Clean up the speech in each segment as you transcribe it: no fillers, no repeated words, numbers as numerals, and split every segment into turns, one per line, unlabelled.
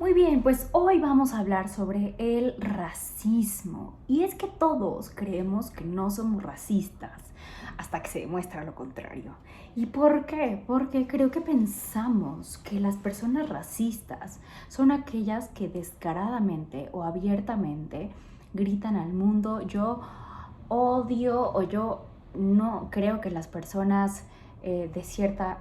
Muy bien, pues hoy vamos a hablar sobre el racismo. Y es que todos creemos que no somos racistas hasta que se demuestra lo contrario. ¿Y por qué? Porque creo que pensamos que las personas racistas son aquellas que descaradamente o abiertamente gritan al mundo: yo odio o yo no creo que las personas de cierta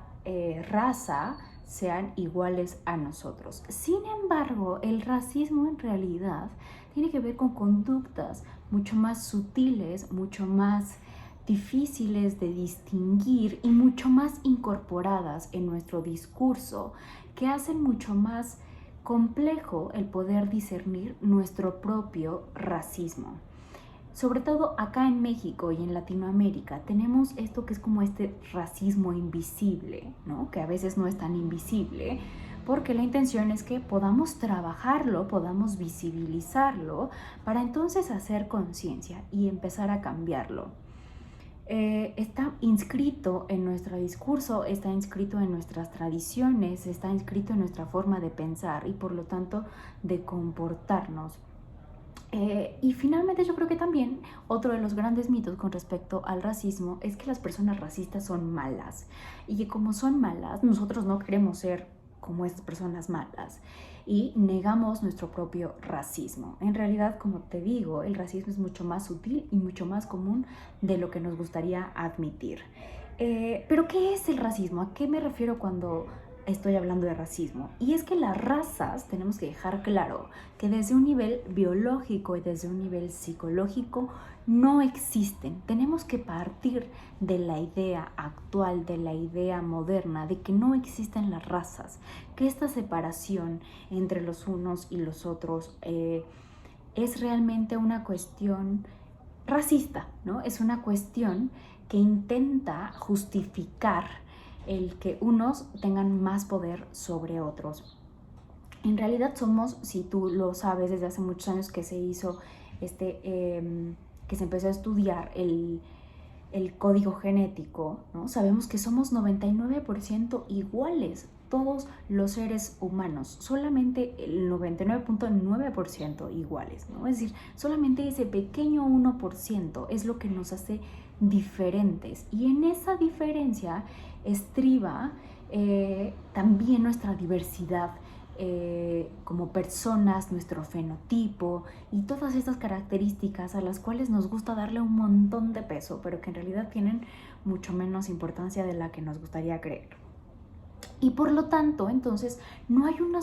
raza sean iguales a nosotros. Sin embargo, el racismo en realidad tiene que ver con conductas mucho más sutiles, mucho más difíciles de distinguir y mucho más incorporadas en nuestro discurso, que hacen mucho más complejo el poder discernir nuestro propio racismo. Sobre todo acá en México y en Latinoamérica tenemos esto que es como este racismo invisible, ¿no? Que a veces no es tan invisible, porque la intención es que podamos trabajarlo, podamos visibilizarlo, para entonces hacer conciencia y empezar a cambiarlo. Está inscrito en nuestro discurso, está inscrito en nuestras tradiciones, está inscrito en nuestra forma de pensar y por lo tanto de comportarnos. Y finalmente yo creo que también otro de los grandes mitos con respecto al racismo es que las personas racistas son malas y que como son malas nosotros no queremos ser como esas personas malas y negamos nuestro propio racismo. En realidad, como te digo, el racismo es mucho más sutil y mucho más común de lo que nos gustaría admitir. Pero ¿qué es el racismo? ¿A qué me refiero cuando estoy hablando de racismo? Y es que las razas tenemos que dejar claro que desde un nivel biológico y desde un nivel psicológico no existen. Tenemos que partir de la idea actual, de la idea moderna, de que no existen las razas, que esta separación entre los unos y los otros es realmente una cuestión racista, ¿no? Es una cuestión que intenta justificar el que unos tengan más poder sobre otros. En realidad somos, si tú lo sabes, desde hace muchos años que se hizo que se empezó a estudiar el código genético, ¿no? Sabemos que somos 99% iguales, todos los seres humanos, solamente el 99.9% iguales, ¿no? Es decir, solamente ese pequeño 1% es lo que nos hace diferentes, y en esa diferencia estriba también nuestra diversidad como personas, nuestro fenotipo y todas estas características a las cuales nos gusta darle un montón de peso, pero que en realidad tienen mucho menos importancia de la que nos gustaría creer. Y por lo tanto, entonces, no hay una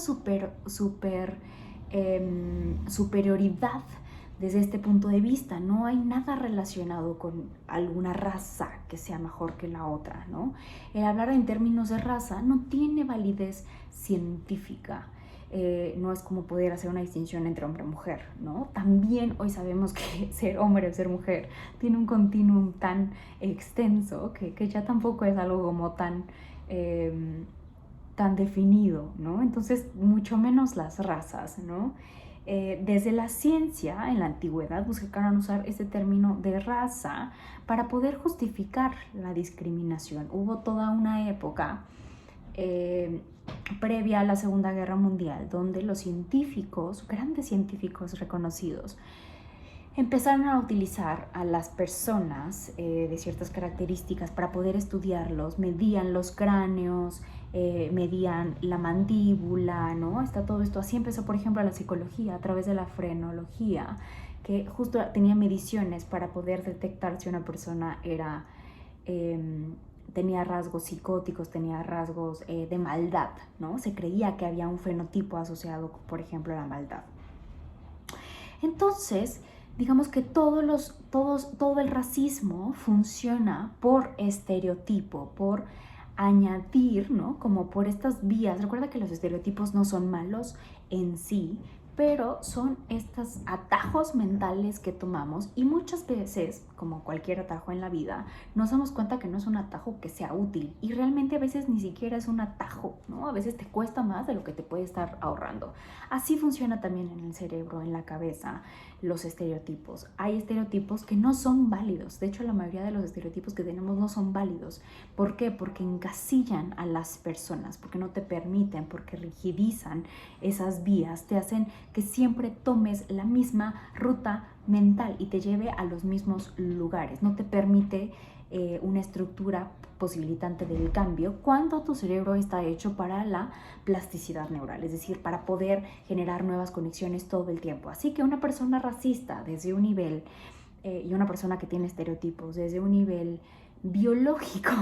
superioridad desde este punto de vista. No hay nada relacionado con alguna raza que sea mejor que la otra, ¿no? El hablar en términos de raza no tiene validez científica. No es como poder hacer una distinción entre hombre y mujer, ¿no? También hoy sabemos que ser hombre o ser mujer tiene un continuum tan extenso que ya tampoco es algo como tan definido, ¿no? Entonces, mucho menos las razas, ¿no? Desde la ciencia, en la antigüedad, buscaron usar este término de raza para poder justificar la discriminación. Hubo toda una época previa a la Segunda Guerra Mundial, donde los científicos, grandes científicos reconocidos, empezaron a utilizar a las personas de ciertas características para poder estudiarlos, medían los cráneos, medían la mandíbula, ¿no? Está todo esto. Así empezó, por ejemplo, la psicología a través de la frenología, que justo tenía mediciones para poder detectar si una persona tenía rasgos psicóticos, tenía rasgos de maldad, ¿no? Se creía que había un fenotipo asociado, por ejemplo, a la maldad. Entonces, digamos que todo el racismo funciona por estereotipo, por añadir, ¿no? Como por estas vías. Recuerda que los estereotipos no son malos en sí, pero son estos atajos mentales que tomamos y muchas veces, como cualquier atajo en la vida, nos damos cuenta que no es un atajo que sea útil y realmente a veces ni siquiera es un atajo, ¿no? A veces te cuesta más de lo que te puede estar ahorrando. Así funciona también en el cerebro, en la cabeza, los estereotipos. Hay estereotipos que no son válidos. De hecho, la mayoría de los estereotipos que tenemos no son válidos. ¿Por qué? Porque encasillan a las personas, porque no te permiten, porque rigidizan esas vías, te hacen que siempre tomes la misma ruta mental y te lleve a los mismos lugares. No te permite una estructura posibilitante del cambio cuando tu cerebro está hecho para la plasticidad neural, es decir, para poder generar nuevas conexiones todo el tiempo. Así que una persona racista desde un nivel y una persona que tiene estereotipos desde un nivel biológico,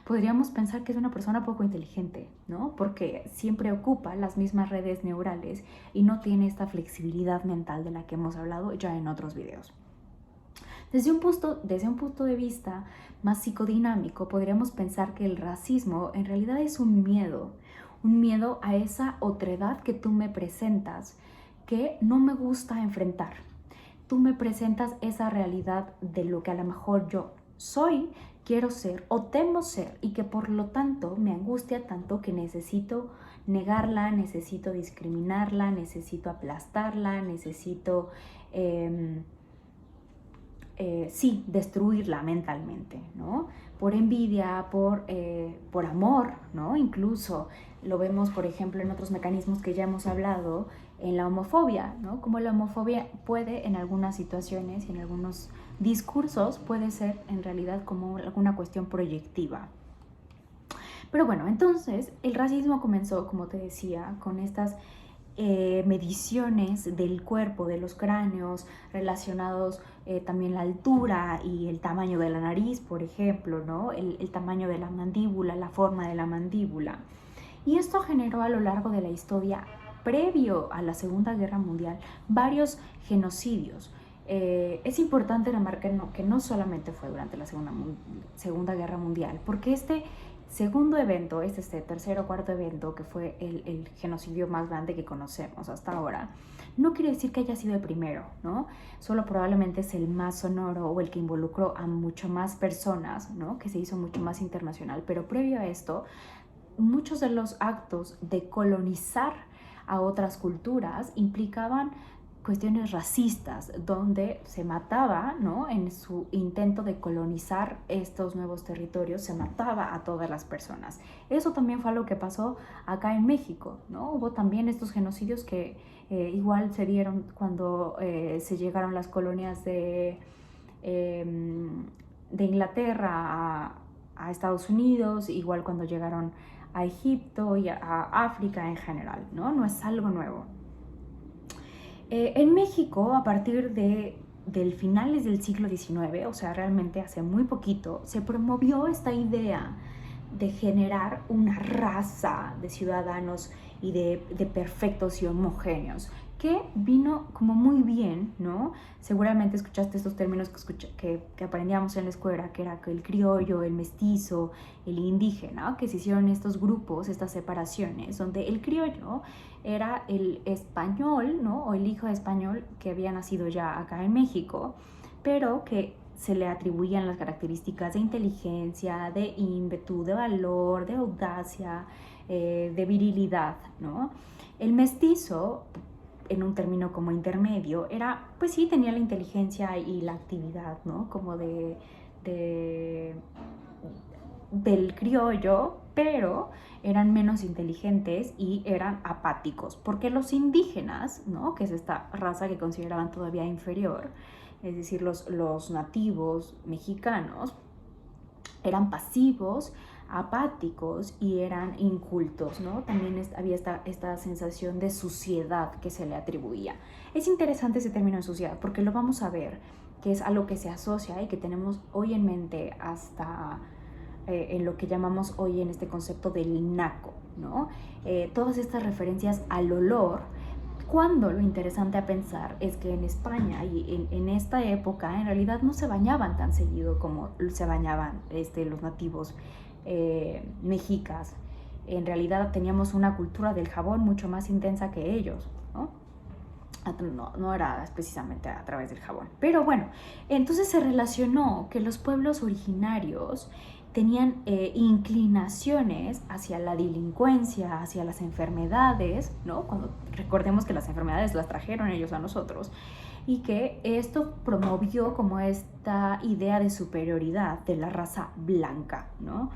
podríamos pensar que es una persona poco inteligente, ¿no? Porque siempre ocupa las mismas redes neurales y no tiene esta flexibilidad mental de la que hemos hablado ya en otros videos. Desde un punto de vista más psicodinámico, podríamos pensar que el racismo en realidad es un miedo a esa otredad que tú me presentas, que no me gusta enfrentar. Tú me presentas esa realidad de lo que a lo mejor yo soy, quiero ser o temo ser y que por lo tanto me angustia tanto que necesito negarla, necesito discriminarla, necesito aplastarla, necesito sí, destruirla mentalmente, ¿no? Por envidia, por amor, ¿no? Incluso lo vemos, por ejemplo, en otros mecanismos que ya hemos hablado, en la homofobia, ¿no? Como la homofobia puede en algunas situaciones y en algunos discursos puede ser en realidad como alguna cuestión proyectiva. Pero bueno, entonces el racismo comenzó, como te decía, con estas mediciones del cuerpo, de los cráneos, relacionados también la altura y el tamaño de la nariz, por ejemplo, ¿no? El tamaño de la mandíbula, la forma de la mandíbula. Y esto generó a lo largo de la historia, previo a la Segunda Guerra Mundial, varios genocidios. Es importante remarcar que no solamente fue durante la Segunda Guerra Mundial, porque este segundo evento, este tercer o cuarto evento, que fue el genocidio más grande que conocemos hasta ahora, no quiere decir que haya sido el primero, ¿no? Solo probablemente es el más sonoro o el que involucró a mucho más personas, ¿no? Que se hizo mucho más internacional. Pero previo a esto, muchos de los actos de colonizar a otras culturas implicaban cuestiones racistas, donde se mataba, ¿no? En su intento de colonizar estos nuevos territorios, se mataba a todas las personas. Eso también fue algo que pasó acá en México, ¿no? Hubo también estos genocidios que igual se dieron cuando se llegaron las colonias de Inglaterra a Estados Unidos, igual cuando llegaron a Egipto y a África en general, ¿no? No es algo nuevo. En México, a partir del finales del siglo XIX, o sea, realmente hace muy poquito, se promovió esta idea de generar una raza de ciudadanos y de perfectos y homogéneos, que vino como muy bien, ¿no? Seguramente escuchaste estos términos que aprendíamos en la escuela, que era el criollo, el mestizo, el indígena, que se hicieron estos grupos, estas separaciones, donde el criollo era el español, ¿no? O el hijo de español que había nacido ya acá en México, pero que se le atribuían las características de inteligencia, de ímpetu, de valor, de audacia, de virilidad, ¿no? El mestizo, en un término como intermedio, era, pues sí, tenía la inteligencia y la actividad, ¿no? Como del criollo, pero eran menos inteligentes y eran apáticos, porque los indígenas, ¿no? Que es esta raza que consideraban todavía inferior, es decir, los nativos mexicanos, eran pasivos, apáticos y eran incultos, ¿no? También había esta sensación de suciedad que se le atribuía. Es interesante ese término de suciedad porque lo vamos a ver, que es algo que se asocia y que tenemos hoy en mente hasta en lo que llamamos hoy en este concepto del naco, ¿no? Todas estas referencias al olor, cuando lo interesante a pensar es que en España y en esta época en realidad no se bañaban tan seguido como se bañaban los nativos mexicas. En realidad teníamos una cultura del jabón mucho más intensa que ellos, ¿no? No era precisamente a través del jabón. Pero bueno, entonces se relacionó que los pueblos originarios tenían inclinaciones hacia la delincuencia, hacia las enfermedades, ¿no? Cuando recordemos que las enfermedades las trajeron ellos a nosotros, y que esto promovió como esta idea de superioridad de la raza blanca, ¿no?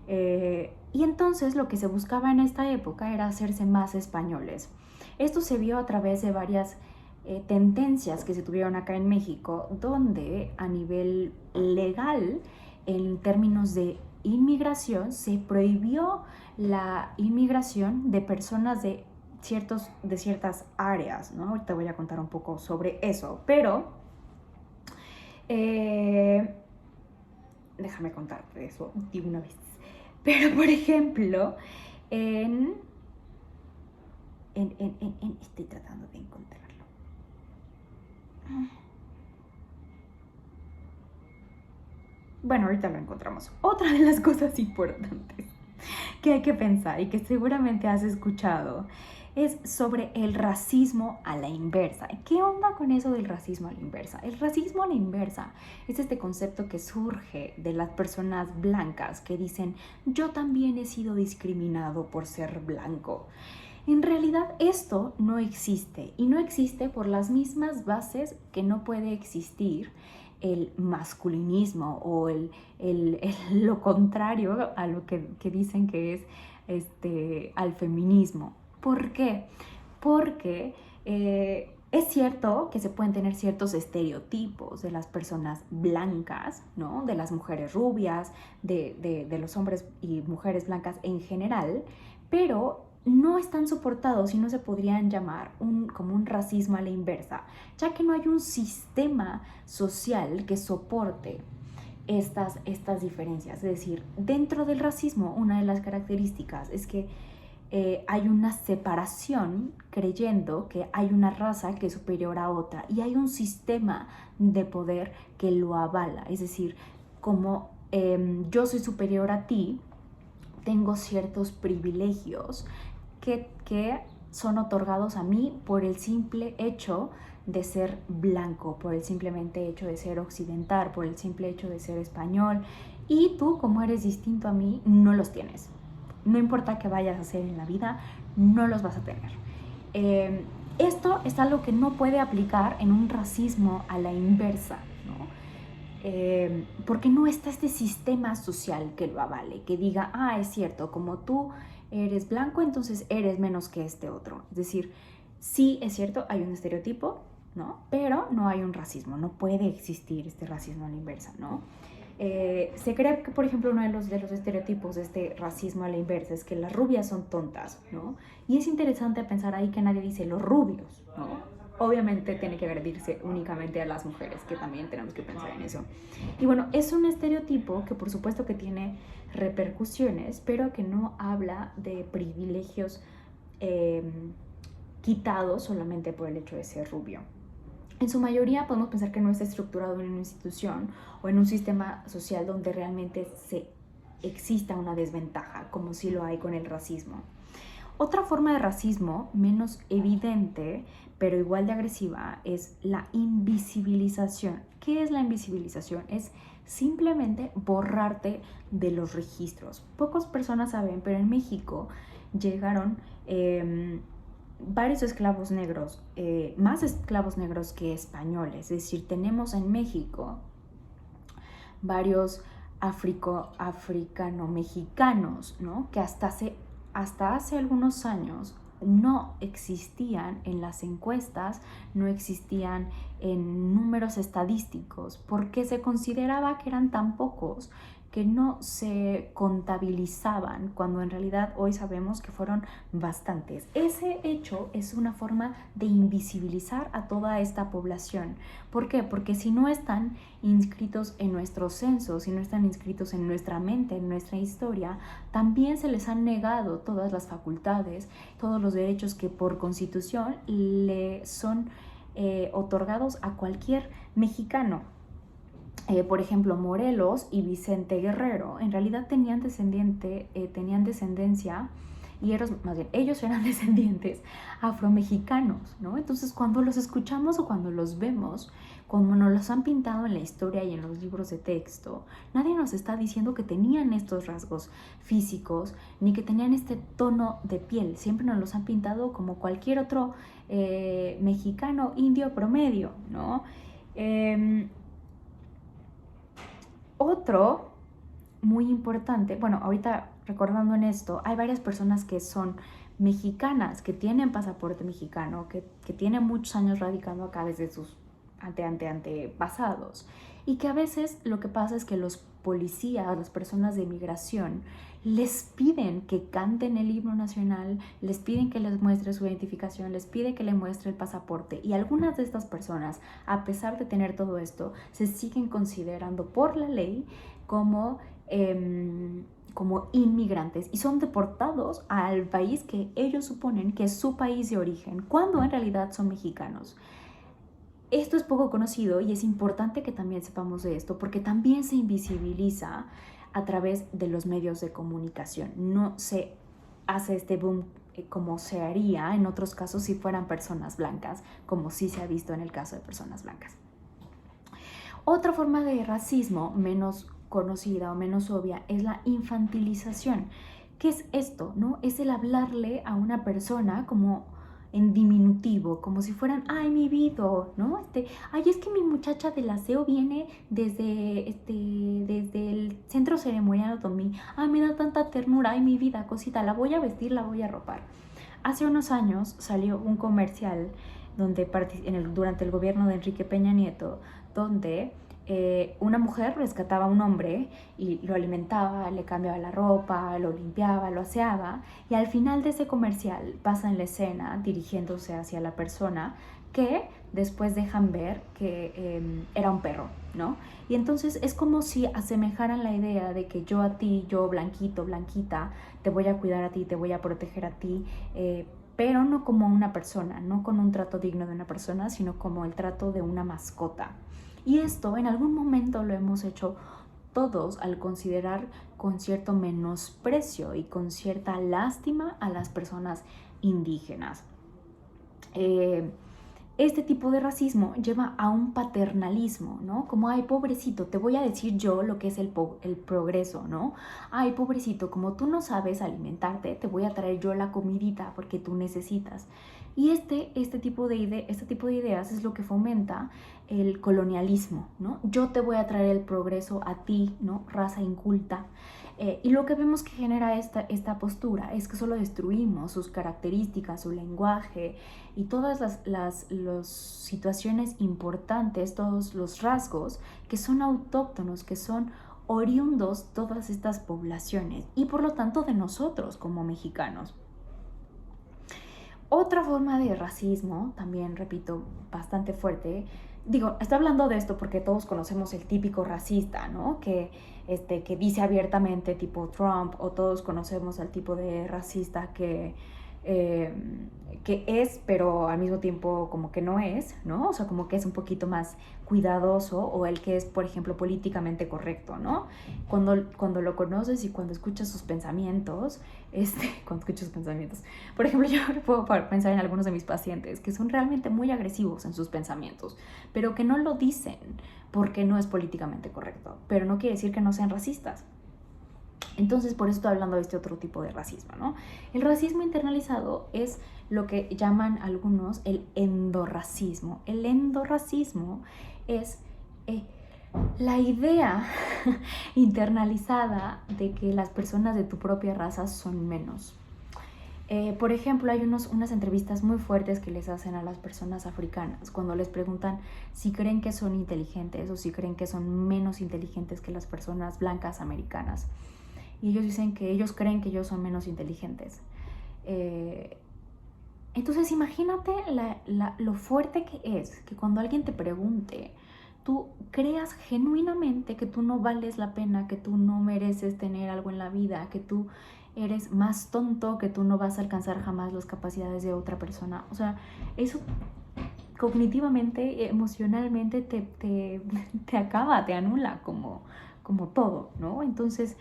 Y entonces lo que se buscaba en esta época era hacerse más españoles. Esto se vio a través de varias tendencias que se tuvieron acá en México, donde a nivel legal, en términos de inmigración, se prohibió la inmigración de personas de ciertas áreas, ¿no? Ahorita voy a contar un poco sobre eso, pero déjame contarte eso de una vez. Pero, por ejemplo, estoy tratando de encontrarlo. Bueno, ahorita lo encontramos. Otra de las cosas importantes que hay que pensar y que seguramente has escuchado es sobre el racismo a la inversa. ¿Qué onda con eso del racismo a la inversa? El racismo a la inversa es este concepto que surge de las personas blancas que dicen: yo también he sido discriminado por ser blanco. En realidad esto no existe, y no existe por las mismas bases que no puede existir el masculinismo o lo contrario a lo que dicen que es al feminismo. ¿Por qué? Porque es cierto que se pueden tener ciertos estereotipos de las personas blancas, ¿no? De las mujeres rubias, de los hombres y mujeres blancas en general, pero no están soportados y no se podrían llamar como un racismo a la inversa, ya que no hay un sistema social que soporte estas diferencias. Es decir, dentro del racismo, una de las características es que hay una separación creyendo que hay una raza que es superior a otra y hay un sistema de poder que lo avala. Es decir, como yo soy superior a ti, tengo ciertos privilegios que son otorgados a mí por el simple hecho de ser blanco, por el simplemente hecho de ser occidental, por el simple hecho de ser español, y tú, como eres distinto a mí, no los tienes. No importa qué vayas a hacer en la vida, no los vas a tener. Esto es algo que no puede aplicar en un racismo a la inversa, ¿no? Porque no está este sistema social que lo avale, que diga: es cierto, como tú eres blanco, entonces eres menos que este otro. Es decir, sí es cierto, hay un estereotipo, ¿no? Pero no hay un racismo, no puede existir este racismo a la inversa, ¿no? Se cree que, por ejemplo, uno de los estereotipos de este racismo a la inversa es que las rubias son tontas, ¿no? Y es interesante pensar ahí que nadie dice los rubios, ¿no? Obviamente tiene que agredirse únicamente a las mujeres, que también tenemos que pensar en eso. Y bueno, es un estereotipo que por supuesto que tiene repercusiones, pero que no habla de privilegios quitados solamente por el hecho de ser rubio. En su mayoría podemos pensar que no está estructurado en una institución o en un sistema social donde realmente exista una desventaja, como sí lo hay con el racismo. Otra forma de racismo, menos evidente, pero igual de agresiva, es la invisibilización. ¿Qué es la invisibilización? Es simplemente borrarte de los registros. Pocas personas saben, pero en México llegaron varios esclavos negros, más esclavos negros que españoles. Es decir, tenemos en México varios africano-mexicanos, ¿no? Que hasta hace algunos años no existían en las encuestas, no existían en números estadísticos, porque se consideraba que eran tan pocos que no se contabilizaban, cuando en realidad hoy sabemos que fueron bastantes. Ese hecho es una forma de invisibilizar a toda esta población. ¿Por qué? Porque si no están inscritos en nuestros censos, si no están inscritos en nuestra mente, en nuestra historia, también se les han negado todas las facultades, todos los derechos que por constitución le son otorgados a cualquier mexicano. Por ejemplo, Morelos y Vicente Guerrero en realidad tenían descendencia y más bien, ellos eran descendientes afromexicanos, ¿no? Entonces, cuando los escuchamos o cuando los vemos, como nos los han pintado en la historia y en los libros de texto, nadie nos está diciendo que tenían estos rasgos físicos ni que tenían este tono de piel. Siempre nos los han pintado como cualquier otro mexicano indio promedio, ¿no? Otro muy importante, bueno, ahorita recordando en esto, hay varias personas que son mexicanas, que tienen pasaporte mexicano, que tienen muchos años radicando acá desde sus antepasados, y que a veces lo que pasa es que los policías, las personas de inmigración, les piden que canten el himno nacional, les piden que les muestre su identificación, les pide que le muestre el pasaporte, y algunas de estas personas, a pesar de tener todo esto, se siguen considerando por la ley como como inmigrantes y son deportados al país que ellos suponen que es su país de origen, cuando en realidad son mexicanos. Esto es poco conocido y es importante que también sepamos de esto porque también se invisibiliza a través de los medios de comunicación. No se hace este boom como se haría en otros casos si fueran personas blancas, como sí se ha visto en el caso de personas blancas. Otra forma de racismo menos conocida o menos obvia es la infantilización. ¿Qué es esto? ¿No? Es el hablarle a una persona como en diminutivo, como si fueran, ay, mi vida, ¿no? Ay, es que mi muchacha del aseo viene desde el centro ceremonial donde, ay, me da tanta ternura, ay, mi vida, cosita, la voy a vestir, la voy a ropar. Hace unos años salió un comercial durante el gobierno de Enrique Peña Nieto, donde una mujer rescataba a un hombre y lo alimentaba, le cambiaba la ropa, lo limpiaba, lo aseaba, y al final de ese comercial pasa en la escena dirigiéndose hacia la persona que después dejan ver que era un perro, ¿no? Y entonces es como si asemejaran la idea de que yo a ti, yo blanquito, blanquita, te voy a cuidar a ti, te voy a proteger a ti, pero no como una persona, no con un trato digno de una persona, sino como el trato de una mascota. Y esto en algún momento lo hemos hecho todos al considerar con cierto menosprecio y con cierta lástima a las personas indígenas. Este tipo de racismo lleva a un paternalismo, ¿no? Como, ay, pobrecito, te voy a decir yo lo que es el progreso, ¿no? Ay, pobrecito, como tú no sabes alimentarte, te voy a traer yo la comidita porque tú necesitas. Y este tipo de ideas es lo que fomenta el colonialismo, ¿no? Yo te voy a traer el progreso a ti, ¿no? Raza inculta. Y lo que vemos que genera esta postura es que solo destruimos sus características, su lenguaje y todas las situaciones importantes, todos los rasgos que son autóctonos, que son oriundos todas estas poblaciones y por lo tanto de nosotros como mexicanos. Otra forma de racismo, también repito, bastante fuerte, digo, estoy hablando de esto porque todos conocemos el típico racista, ¿no? Que dice abiertamente tipo Trump, o todos conocemos al tipo de racista que es, pero al mismo tiempo como que no es, ¿no? O sea, como que es un poquito más cuidadoso, o el que es, por ejemplo, políticamente correcto, ¿no? Cuando lo conoces y cuando escuchas sus pensamientos, cuando escuchas sus pensamientos, por ejemplo, yo puedo pensar en algunos de mis pacientes que son realmente muy agresivos en sus pensamientos, pero que no lo dicen porque no es políticamente correcto, pero no quiere decir que no sean racistas. Entonces, por eso estoy hablando de este otro tipo de racismo, ¿no? El racismo internalizado es lo que llaman algunos el endorracismo. El endorracismo es la idea internalizada de que las personas de tu propia raza son menos. Por ejemplo, hay unas entrevistas muy fuertes que les hacen a las personas africanas cuando les preguntan si creen que son inteligentes o si creen que son menos inteligentes que las personas blancas americanas. Y ellos dicen que ellos creen que ellos son menos inteligentes. Entonces imagínate lo fuerte que es que cuando alguien te pregunte, tú creas genuinamente que tú no vales la pena, que tú no mereces tener algo en la vida, que tú eres más tonto, que tú no vas a alcanzar jamás las capacidades de otra persona. O sea, eso cognitivamente, emocionalmente te acaba, te anula como todo, ¿no? Entonces,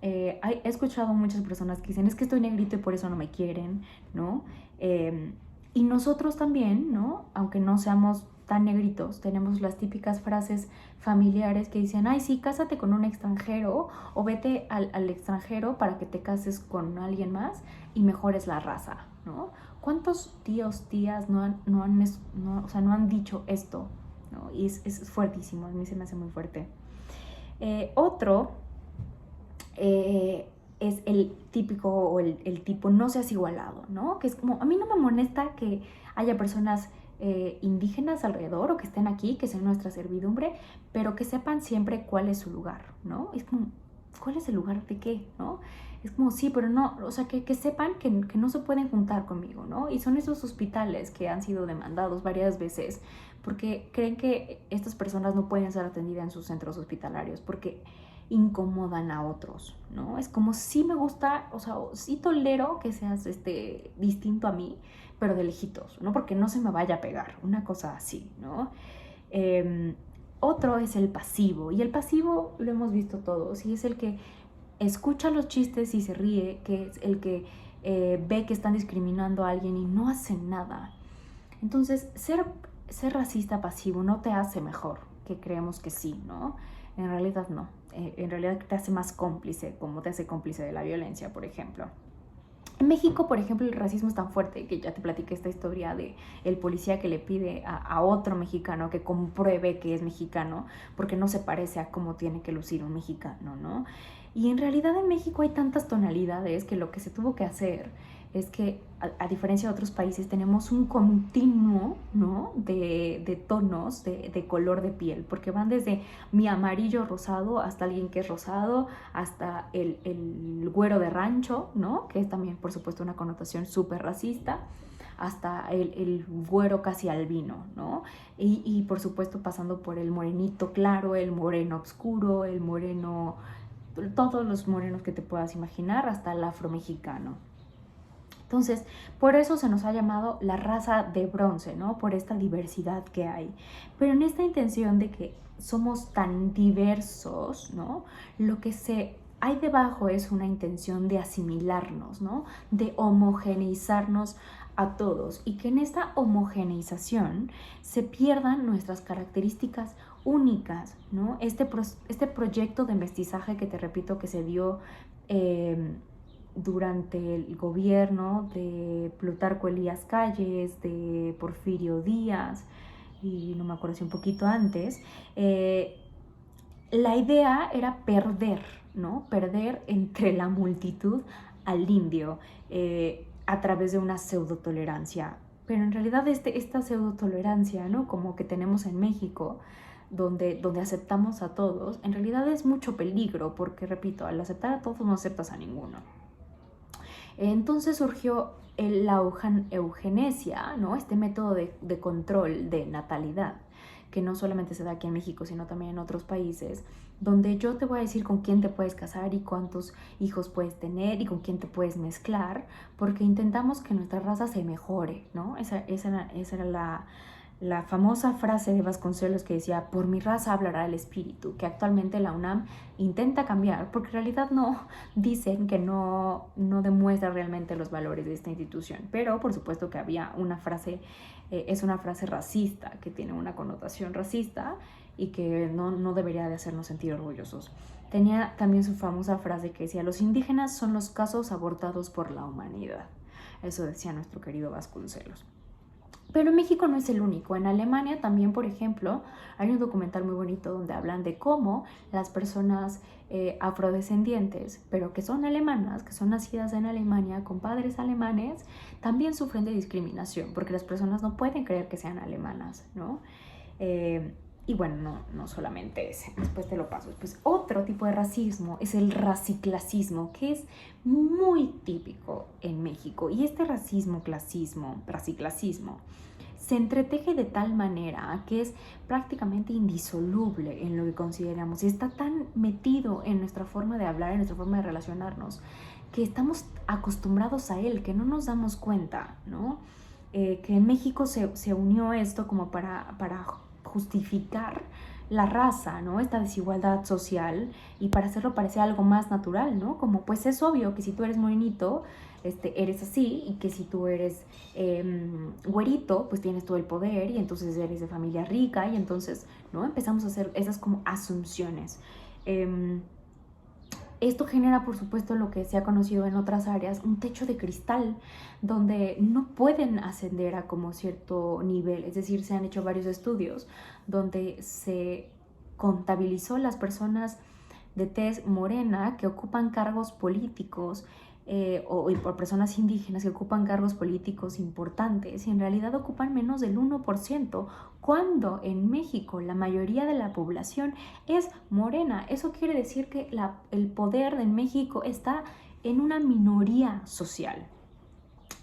He escuchado muchas personas que dicen, es que estoy negrito y por eso no me quieren, ¿no? Y nosotros también, ¿no? Aunque no seamos tan negritos, tenemos las típicas frases familiares que dicen, ay, sí, cásate con un extranjero o vete al extranjero para que te cases con alguien más y mejores la raza, ¿no? ¿Cuántos tíos, tías no han dicho esto? ¿No? Y es fuertísimo, a mí se me hace muy fuerte. Otro es el típico o el tipo no seas igualado, ¿no? Que es como, a mí no me molesta que haya personas indígenas alrededor o que estén aquí, que sean nuestra servidumbre, pero que sepan siempre cuál es su lugar, ¿no? Es como, ¿cuál es el lugar de qué, no? Es como, sí, pero no, o sea, que sepan que no se pueden juntar conmigo, ¿no? Y son esos hospitales que han sido demandados varias veces porque creen que estas personas no pueden ser atendidas en sus centros hospitalarios, porque incomodan a otros, ¿no? Es como si me gusta, o sea, sí tolero que seas distinto a mí, pero de lejitos, ¿no? Porque no se me vaya a pegar, una cosa así, ¿no? Otro es el pasivo, y el pasivo lo hemos visto todos, y es el que escucha los chistes y se ríe, que es el que ve que están discriminando a alguien y no hace nada. Entonces, ser racista pasivo no te hace mejor, que creemos que sí, ¿no? En realidad no. En realidad te hace más cómplice, como te hace cómplice de la violencia, por ejemplo. En México, por ejemplo, el racismo es tan fuerte que ya te platiqué esta historia de el policía que le pide a otro mexicano que compruebe que es mexicano porque no se parece a cómo tiene que lucir un mexicano, ¿no? Y en realidad en México hay tantas tonalidades que lo que se tuvo que hacer es que, a diferencia de otros países, tenemos un continuo, ¿no? de tonos de color de piel, porque van desde mi amarillo rosado hasta alguien que es rosado, hasta el güero de rancho, ¿no? Que es también, por supuesto, una connotación súper racista, hasta el güero casi albino, ¿no? Y por supuesto pasando por el morenito claro, el moreno oscuro, el moreno, todos los morenos que te puedas imaginar, hasta el afromexicano. Entonces, por eso se nos ha llamado la raza de bronce, ¿no? Por esta diversidad que hay. Pero en esta intención de que somos tan diversos, ¿no? Lo que hay debajo es una intención de asimilarnos, ¿no? De homogeneizarnos a todos y que en esta homogeneización se pierdan nuestras características únicas, ¿no? Este proyecto de mestizaje que te repito que se dio durante el gobierno de Plutarco Elías Calles, de Porfirio Díaz y no me acuerdo si un poquito antes, la idea era perder, ¿no? Perder entre la multitud al indio a través de una pseudotolerancia. Pero en realidad esta pseudotolerancia, ¿no? Como que tenemos en México, donde aceptamos a todos, en realidad es mucho peligro, porque repito, al aceptar a todos no aceptas a ninguno. Entonces surgió la eugenesia, ¿no? Este método de control de natalidad, que no solamente se da aquí en México, sino también en otros países, donde yo te voy a decir con quién te puedes casar y cuántos hijos puedes tener y con quién te puedes mezclar, porque intentamos que nuestra raza se mejore, ¿no? Esa era la famosa frase de Vasconcelos que decía, por mi raza hablará el espíritu, que actualmente la UNAM intenta cambiar, porque en realidad no dicen que no demuestra realmente los valores de esta institución, pero por supuesto que había una frase, es una frase racista, que tiene una connotación racista y que no debería de hacernos sentir orgullosos. Tenía también su famosa frase que decía, los indígenas son los casos abortados por la humanidad. Eso decía nuestro querido Vasconcelos. Pero México no es el único. En Alemania también, por ejemplo, hay un documental muy bonito donde hablan de cómo las personas afrodescendientes, pero que son alemanas, que son nacidas en Alemania, con padres alemanes, también sufren de discriminación, porque las personas no pueden creer que sean alemanas, ¿no? Y bueno, no solamente ese, después te lo paso. Pues otro tipo de racismo es el raciclasismo, que es muy típico en México. Y este raciclasismo, se entreteje de tal manera que es prácticamente indisoluble en lo que consideramos y está tan metido en nuestra forma de hablar, en nuestra forma de relacionarnos, que estamos acostumbrados a él, que no nos damos cuenta, ¿no? Que en México se unió esto como para justificar la raza, ¿no? Esta desigualdad social, y para hacerlo parecer algo más natural, ¿no? Como pues es obvio que si tú eres morenito, eres así, y que si tú eres güerito, pues tienes todo el poder y entonces eres de familia rica, y entonces, ¿no? Empezamos a hacer esas como asunciones. Esto genera, por supuesto, lo que se ha conocido en otras áreas, un techo de cristal, donde no pueden ascender a como cierto nivel. Es decir, se han hecho varios estudios donde se contabilizó las personas de tez morena que ocupan cargos políticos, o por personas indígenas que ocupan cargos políticos importantes, y en realidad ocupan menos del 1%, cuando en México la mayoría de la población es morena. Eso quiere decir que el poder de México está en una minoría social.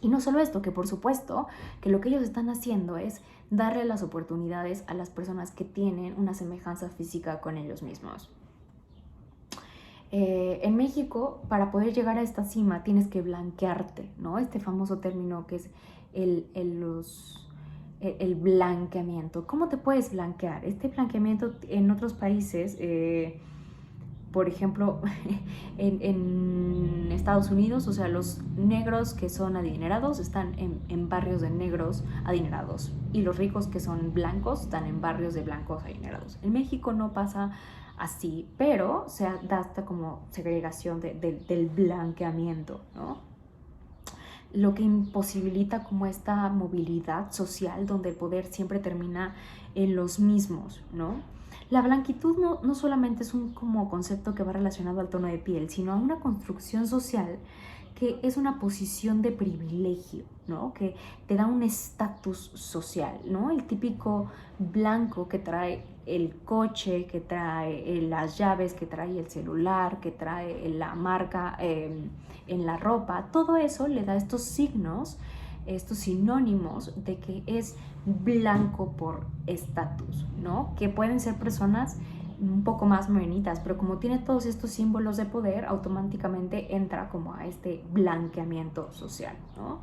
Y no solo esto, que por supuesto que lo que ellos están haciendo es darle las oportunidades a las personas que tienen una semejanza física con ellos mismos. En México, para poder llegar a esta cima, tienes que blanquearte, ¿no? Este famoso término que es el blanqueamiento. ¿Cómo te puedes blanquear? Este blanqueamiento en otros países, por ejemplo, en Estados Unidos, o sea, los negros que son adinerados están en barrios de negros adinerados, y los ricos que son blancos están en barrios de blancos adinerados. En México no pasa así, pero se da esta como segregación del blanqueamiento, ¿no? Lo que imposibilita como esta movilidad social, donde el poder siempre termina en los mismos, ¿no? La blanquitud no solamente es un como concepto que va relacionado al tono de piel, sino a una construcción social que es una posición de privilegio, ¿no? Que te da un estatus social, ¿no? El típico blanco que trae el coche, que trae las llaves, que trae el celular, que trae la marca en la ropa, todo eso le da estos signos, estos sinónimos de que es blanco por estatus, ¿no? Que pueden ser personas un poco más morenitas, pero como tiene todos estos símbolos de poder, automáticamente entra como a este blanqueamiento social, ¿no?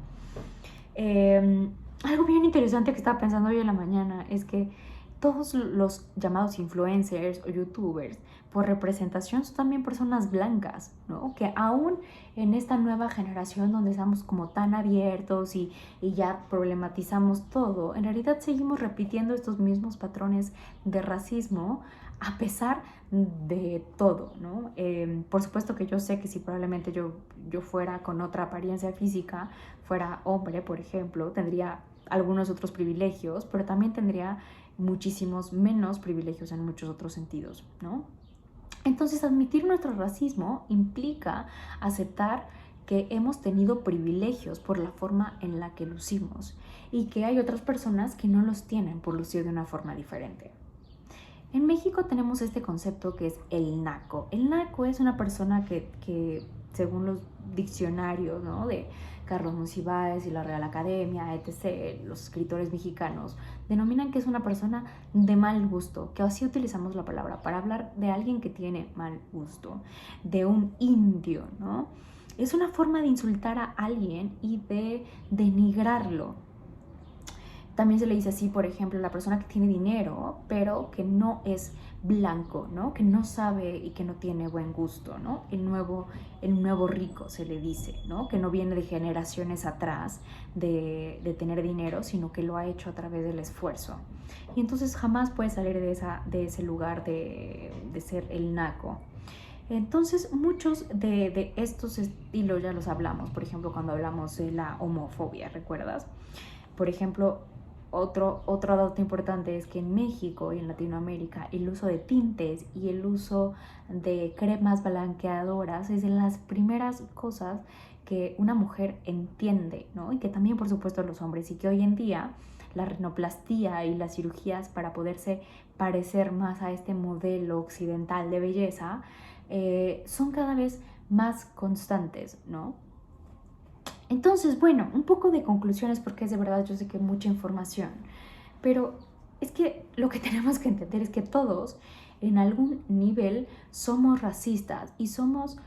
Algo bien interesante que estaba pensando hoy en la mañana es que todos los llamados influencers o youtubers, por representación, son también personas blancas, ¿no? Que aún en esta nueva generación donde estamos como tan abiertos y ya problematizamos todo, en realidad seguimos repitiendo estos mismos patrones de racismo a pesar de todo, ¿no? Por supuesto que yo sé que si probablemente yo fuera con otra apariencia física, fuera hombre, por ejemplo, tendría algunos otros privilegios, pero también tendría muchísimos menos privilegios en muchos otros sentidos, ¿no? Entonces, admitir nuestro racismo implica aceptar que hemos tenido privilegios por la forma en la que lucimos, y que hay otras personas que no los tienen por lucir de una forma diferente. En México tenemos este concepto que es el naco. El naco es una persona que según los diccionarios, ¿no?, de Carlos Monsiváis y la Real Academia, etc., los escritores mexicanos denominan que es una persona de mal gusto, que así utilizamos la palabra para hablar de alguien que tiene mal gusto, de un indio, ¿no? Es una forma de insultar a alguien y de denigrarlo. También se le dice así, por ejemplo, la persona que tiene dinero, pero que no es blanco, ¿no? Que no sabe y que no tiene buen gusto, ¿no? El nuevo rico se le dice, ¿no? Que no viene de generaciones atrás de tener dinero, sino que lo ha hecho a través del esfuerzo. Y entonces jamás puede salir de ese lugar de ser el naco. Entonces, muchos de estos estilos ya los hablamos, por ejemplo, cuando hablamos de la homofobia, ¿recuerdas? Por ejemplo, otro dato importante es que en México y en Latinoamérica el uso de tintes y el uso de cremas blanqueadoras es de las primeras cosas que una mujer entiende, ¿no? Y que también, por supuesto, los hombres, y que hoy en día la rinoplastia y las cirugías para poderse parecer más a este modelo occidental de belleza son cada vez más constantes, ¿no? Entonces, bueno, un poco de conclusiones, porque es de verdad, yo sé que mucha información, pero es que lo que tenemos que entender es que todos en algún nivel somos racistas, y somos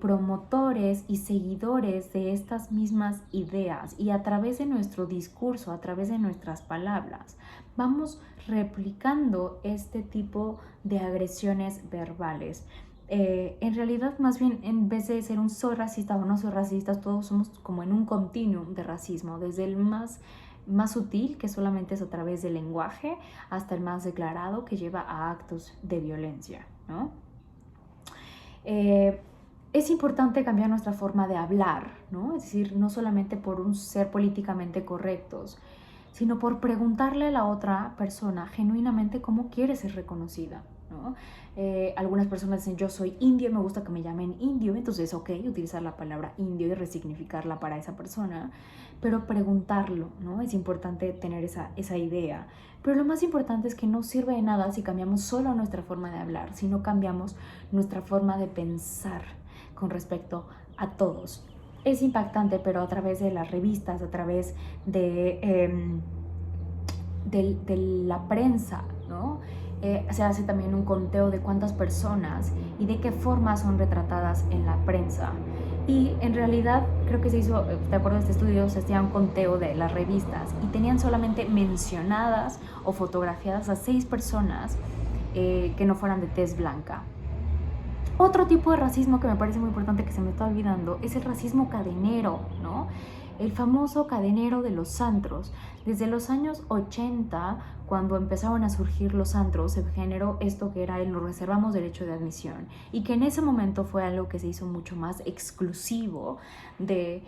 promotores y seguidores de estas mismas ideas, y a través de nuestro discurso, a través de nuestras palabras, vamos replicando este tipo de agresiones verbales. En realidad, más bien, en vez de ser un soy racista o no soy racista, todos somos como en un continuum de racismo, desde el más sutil, que solamente es a través del lenguaje, hasta el más declarado, que lleva a actos de violencia, ¿no? Es importante cambiar nuestra forma de hablar, ¿no? Es decir, no solamente por un ser políticamente correctos, sino por preguntarle a la otra persona genuinamente cómo quiere ser reconocida, ¿no? Algunas personas dicen, yo soy indio y me gusta que me llamen indio, entonces ok, utilizar la palabra indio y resignificarla para esa persona, pero preguntarlo, ¿no? Es importante tener esa idea. Pero lo más importante es que no sirve de nada si cambiamos solo nuestra forma de hablar, si no cambiamos nuestra forma de pensar con respecto a todos. Es impactante, pero a través de las revistas, a través de la prensa, ¿no? Se hace también un conteo de cuántas personas y de qué forma son retratadas en la prensa. Y en realidad creo que se hizo, de acuerdo a este estudio, se hacía un conteo de las revistas y tenían solamente mencionadas o fotografiadas a 6 personas que no fueran de tez blanca. Otro tipo de racismo que me parece muy importante, que se me está olvidando, es el racismo cadenero, ¿no? El famoso cadenero de los antros. Desde los años 80, cuando empezaron a surgir los antros, se generó esto que era el nos reservamos derecho de admisión, y que en ese momento fue algo que se hizo mucho más exclusivo de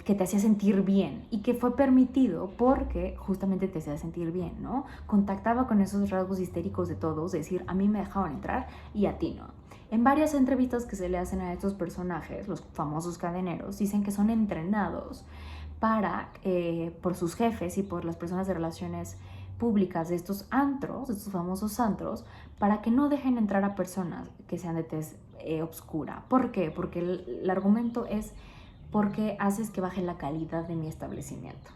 que te hacía sentir bien, y que fue permitido porque justamente te hacía sentir bien, ¿no? Contactaba con esos rasgos histéricos de todos, es decir, a mí me dejaban entrar y a ti no. En varias entrevistas que se le hacen a estos personajes, los famosos cadeneros, dicen que son entrenados para, por sus jefes y por las personas de relaciones públicas de estos antros, de estos famosos antros, para que no dejen entrar a personas que sean de tez oscura. ¿Por qué? Porque el argumento es porque haces que baje la calidad de mi establecimiento.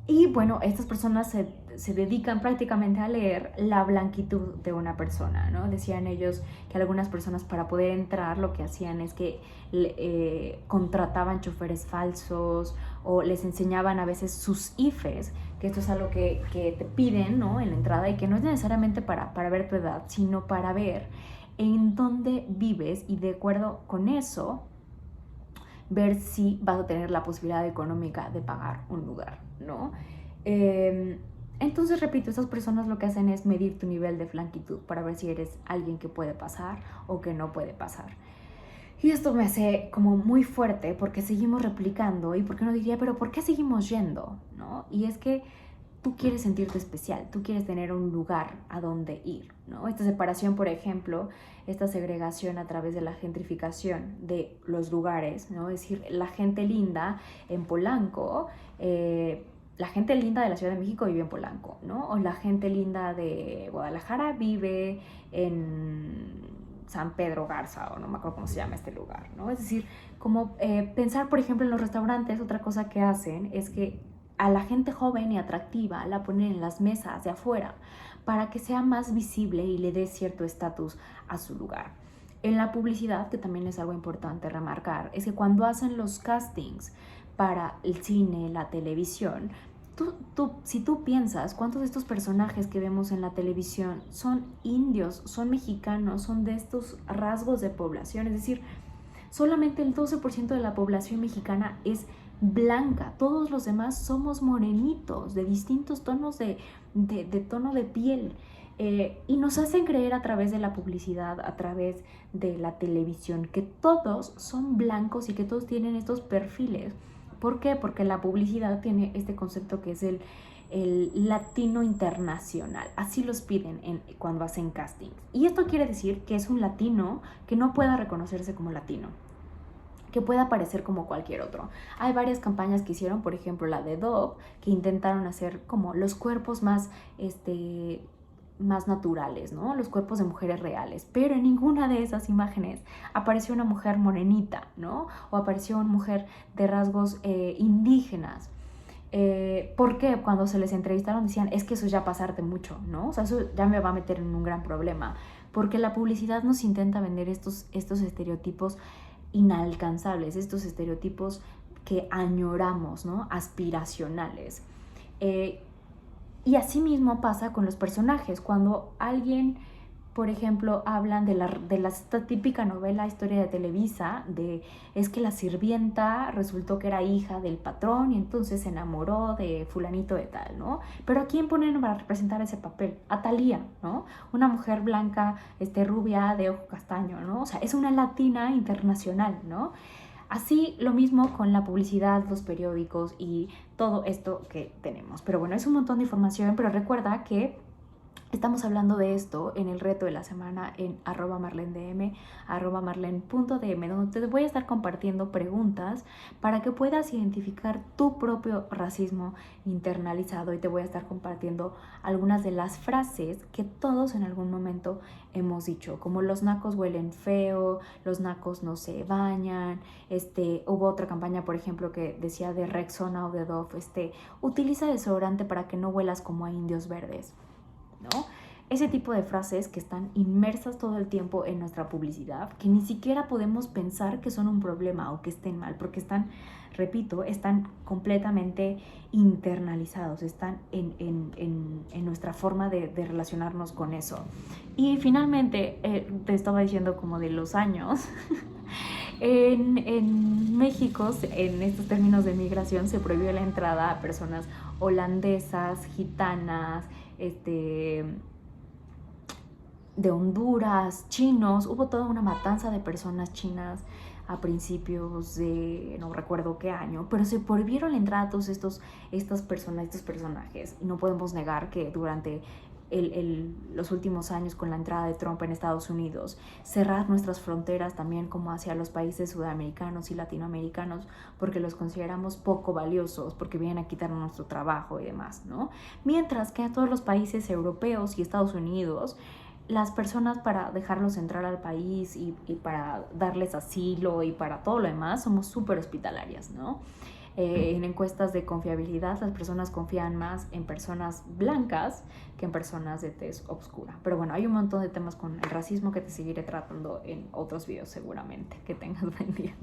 Y bueno, estas personas se dedican prácticamente a leer la blanquitud de una persona, ¿no? Decían ellos que algunas personas, para poder entrar, lo que hacían es que contrataban choferes falsos o les enseñaban a veces sus IFES, que esto es algo que te piden, ¿no?, en la entrada, y que no es necesariamente para ver tu edad, sino para ver en dónde vives, y de acuerdo con eso ver si vas a tener la posibilidad económica de pagar un lugar, ¿no? Entonces, repito, estas personas lo que hacen es medir tu nivel de blanquitud para ver si eres alguien que puede pasar o que no puede pasar. Y esto me hace como muy fuerte, porque seguimos replicando, y porque uno diría, pero ¿por qué seguimos yendo?, ¿no? Y es que tú quieres sentirte especial, tú quieres tener un lugar a donde ir, ¿no? Esta separación, por ejemplo, esta segregación a través de la gentrificación de los lugares, ¿no? Es decir, la gente linda en Polanco, la gente linda de la Ciudad de México vive en Polanco, ¿no? O la gente linda de Guadalajara vive en San Pedro Garza, o no me acuerdo cómo se llama este lugar, ¿no? Es decir, como pensar, por ejemplo, en los restaurantes, otra cosa que hacen es que a la gente joven y atractiva la ponen en las mesas de afuera para que sea más visible y le dé cierto estatus a su lugar. En la publicidad, que también es algo importante remarcar, es que cuando hacen los castings para el cine, la televisión, si tú piensas cuántos de estos personajes que vemos en la televisión son indios, son mexicanos, son de estos rasgos de población, es decir, solamente el 12% de la población mexicana es blanca, todos los demás somos morenitos, de distintos tonos de tono de piel, y nos hacen creer a través de la publicidad, a través de la televisión, que todos son blancos y que todos tienen estos perfiles. ¿Por qué? Porque la publicidad tiene este concepto que es el latino internacional, así los piden cuando hacen castings, y esto quiere decir que es un latino que no pueda reconocerse como latino, que pueda parecer como cualquier otro. Hay varias campañas que hicieron, por ejemplo la de Dove, que intentaron hacer como los cuerpos más naturales, ¿no? Los cuerpos de mujeres reales, pero en ninguna de esas imágenes apareció una mujer morenita, ¿no? O apareció una mujer de rasgos indígenas. Porque cuando se les entrevistaron decían, es que eso ya pasarte mucho, ¿no? O sea, eso ya me va a meter en un gran problema. porque la publicidad nos intenta vender estos estereotipos inalcanzables, estos estereotipos que añoramos, ¿no? Aspiracionales. Y así mismo pasa con los personajes. Cuando alguien, por ejemplo, hablan esta típica novela Historia de Televisa, es que la sirvienta resultó que era hija del patrón y entonces se enamoró de fulanito de tal, ¿no? Pero ¿a quién ponen para representar ese papel? A Thalía, ¿no? Una mujer blanca, rubia, de ojo castaño, ¿no? O sea, es una latina internacional, ¿no? Así lo mismo con la publicidad, los periódicos y todo esto que tenemos. Pero bueno, es un montón de información, pero recuerda que estamos hablando de esto en el reto de la semana en @marlendm, @marlen.dm, donde te voy a estar compartiendo preguntas para que puedas identificar tu propio racismo internalizado, y te voy a estar compartiendo algunas de las frases que todos en algún momento hemos dicho, como los nacos huelen feo, los nacos no se bañan, hubo otra campaña, por ejemplo, que decía de Rexona o de Dove, utiliza desodorante para que no huelas como a indios verdes, ¿no? Ese tipo de frases que están inmersas todo el tiempo en nuestra publicidad, que ni siquiera podemos pensar que son un problema o que estén mal, porque están, repito, están completamente internalizados, están en nuestra forma de relacionarnos con eso. Y finalmente, te estaba diciendo como de los años, en México, en estos términos de migración, se prohibió la entrada a personas holandesas, gitanas, de Honduras, chinos. Hubo toda una matanza de personas chinas a principios de no recuerdo qué año, pero se prohibieron la entrada a todos estos personajes. Y no podemos negar que durante los últimos años, con la entrada de Trump en Estados Unidos, cerrar nuestras fronteras también como hacia los países sudamericanos y latinoamericanos, porque los consideramos poco valiosos, porque vienen a quitarnos nuestro trabajo y demás, ¿no? Mientras que a todos los países europeos y Estados Unidos, las personas, para dejarlos entrar al país y para darles asilo y para todo lo demás, somos súper hospitalarias, ¿no? En encuestas de confiabilidad, las personas confían más en personas blancas que en personas de tez oscura. Pero bueno, hay un montón de temas con el racismo que te seguiré tratando en otros videos seguramente. Que tengas buen día.